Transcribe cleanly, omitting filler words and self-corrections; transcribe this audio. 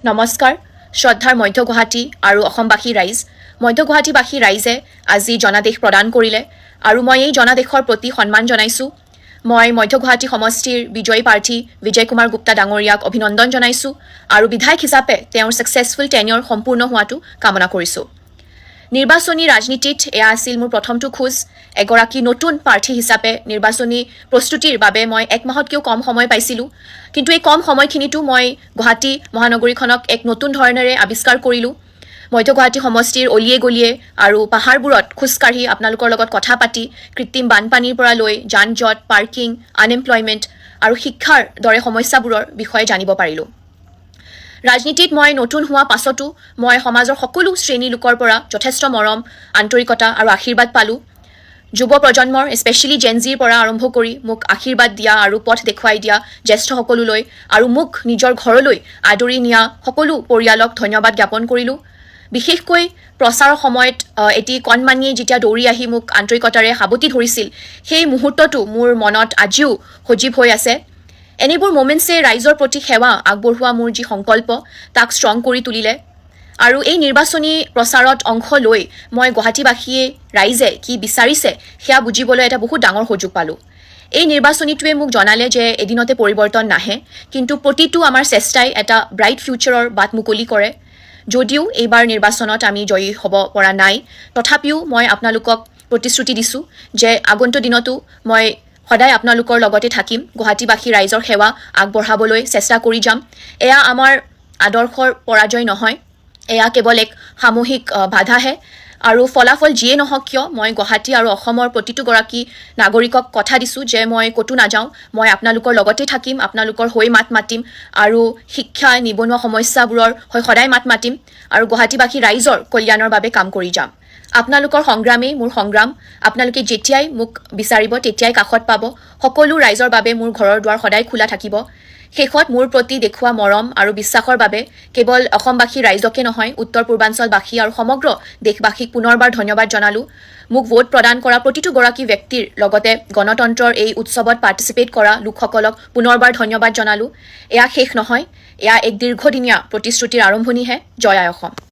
নমস্কাৰ শ্ৰদ্ধাৰ মধ্য গুৱাহাটী আৰু অসমবাসী ৰাইজ মধ্য গুৱাহাটীবাসী ৰাইজে আজি জনাদেশ প্ৰদান কৰিলে আৰু মই এই জনাদেশৰ প্ৰতি সন্মান জনাইছোঁ মই মধ্য গুৱাহাটী সমষ্টিৰ বিজয়ী প্ৰাৰ্থী বিজয় কুমাৰ গুপ্তা ডাঙৰীয়াক অভিনন্দন জনাইছোঁ আৰু বিধায়ক হিচাপে তেওঁৰ সাকসেসফুল টেনিয়ৰ সম্পূৰ্ণ হোৱাটো কামনা কৰিছোঁ নিৰ্বাচনী ৰাজনীতিত এয়া আছিল মোৰ প্ৰথমটো খোজ এগৰাকী নতুন প্ৰাৰ্থী হিচাপে নিৰ্বাচনী প্ৰস্তুতিৰ বাবে মই এক মাহতকৈও কম সময় পাইছিলোঁ কিন্তু এই কম সময়খিনিতো মই গুৱাহাটী মহানগৰীখনক এক নতুন ধৰণেৰে আৱিষ্কাৰ কৰিলোঁ মধ্য গুৱাহাটী সমষ্টিৰ অলিয়ে গলিয়ে আৰু পাহাৰবোৰত খোজকাঢ়ি আপোনালোকৰ লগত কথা পাতি কৃত্ৰিম বানপানীৰ পৰা লৈ যান-জঁট পাৰ্কিং আনএমপ্লয়মেণ্ট আৰু শিক্ষাৰ দৰে সমস্যাবোৰৰ বিষয়ে জানিব পাৰিলোঁ ৰাজনীতিত মই নতুন হোৱা পাছতো মই সমাজৰ সকলো শ্ৰেণীৰ লোকৰ পৰা যথেষ্ট মৰম আন্তৰিকতা আৰু আশীৰ্বাদ পালোঁ যুৱ প্ৰজন্মৰ স্পেচিয়েলি জেনজিৰ পৰা আৰম্ভ কৰি মোক আশীৰ্বাদ দিয়া আৰু পথ দেখুৱাই দিয়া জ্যেষ্ঠসকললৈ আৰু মোক নিজৰ ঘৰলৈ আদৰি নিয়া সকলো পৰিয়ালক ধন্যবাদ জ্ঞাপন কৰিলোঁ বিশেষকৈ প্ৰচাৰৰ সময়ত এটি কণমানিয়ে যেতিয়া দৌৰি আহি মোক আন্তৰিকতাৰে সাৱটি ধৰিছিল সেই মুহূৰ্তটো মোৰ মনত আজিও সজীৱ হৈ আছে এনেবোৰ মোমেণ্টছে ৰাইজৰ প্ৰতি সেৱা আগবঢ়োৱা মোৰ যি সংকল্প তাক ষ্ট্ৰং কৰি তুলিলে আৰু এই নিৰ্বাচনী প্ৰচাৰত অংশ লৈ মই গুৱাহাটীবাসীয়ে ৰাইজে কি বিচাৰিছে সেয়া বুজিবলৈ এটা বহুত ডাঙৰ সুযোগ পালোঁ এই নিৰ্বাচনীটোৱে মোক জনালে যে এদিনতে পৰিৱৰ্তন নাহে কিন্তু প্ৰতিটো আমাৰ চেষ্টাই এটা ব্ৰাইট ফিউচাৰৰ বাট মুকলি কৰে যদিও এইবাৰ নিৰ্বাচনত আমি জয়ী হ'ব পৰা নাই তথাপিও মই আপোনালোকক প্ৰতিশ্ৰুতি দিছোঁ যে আগন্তুক দিনতো মই সদায় আপোনালোকৰ লগতে থাকিম গুৱাহাটীবাসী ৰাইজৰ সেৱা আগবঢ়াবলৈ চেষ্টা কৰি যাম এয়া আমাৰ আদৰ্শৰ পৰাজয় নহয় এয়া কেৱল এক সামূহিক বাধাহে আৰু ফলাফল যিয়ে নহওক কিয় মই গুৱাহাটী আৰু অসমৰ প্ৰতিটোগৰাকী নাগৰিকক কথা দিছোঁ যে মই ক'তো নাযাওঁ মই আপোনালোকৰ লগতে থাকিম আপোনালোকৰ হৈ মাত মাতিম আৰু শিক্ষা নিবনুৱা সমস্যাবোৰৰ হৈ সদায় মাত মাতিম আৰু গুৱাহাটীবাসী ৰাইজৰ কল্যাণৰ বাবে কাম কৰি যাম আপোনালোকৰ সংগ্ৰামেই মোৰ সংগ্ৰাম আপোনালোকে যেতিয়াই মোক বিচাৰিব তেতিয়াই কাষত পাব সকলো ৰাইজৰ বাবে মোৰ ঘৰৰ দুৱাৰ সদায় খোলা থাকিব শেষত মোৰ প্ৰতি দেখুওৱা মৰম আৰু বিশ্বাসৰ বাবে কেৱল অসমবাসী ৰাইজকে নহয় উত্তৰ পূৰ্বাঞ্চলবাসী আৰু সমগ্ৰ দেশবাসীক পুনৰবাৰ ধন্যবাদ জনালোঁ মোক ভোট প্ৰদান কৰা প্ৰতিটোগৰাকী ব্যক্তিৰ লগতে গণতন্ত্ৰৰ এই উৎসৱত পাৰ্টিচিপেট কৰা লোকসকলক পুনৰবাৰ ধন্যবাদ জনালোঁ এয়া শেষ নহয় এয়া এক দীৰ্ঘদিনীয়া প্ৰতিশ্ৰুতিৰ আৰম্ভণিহে জয় আই অসম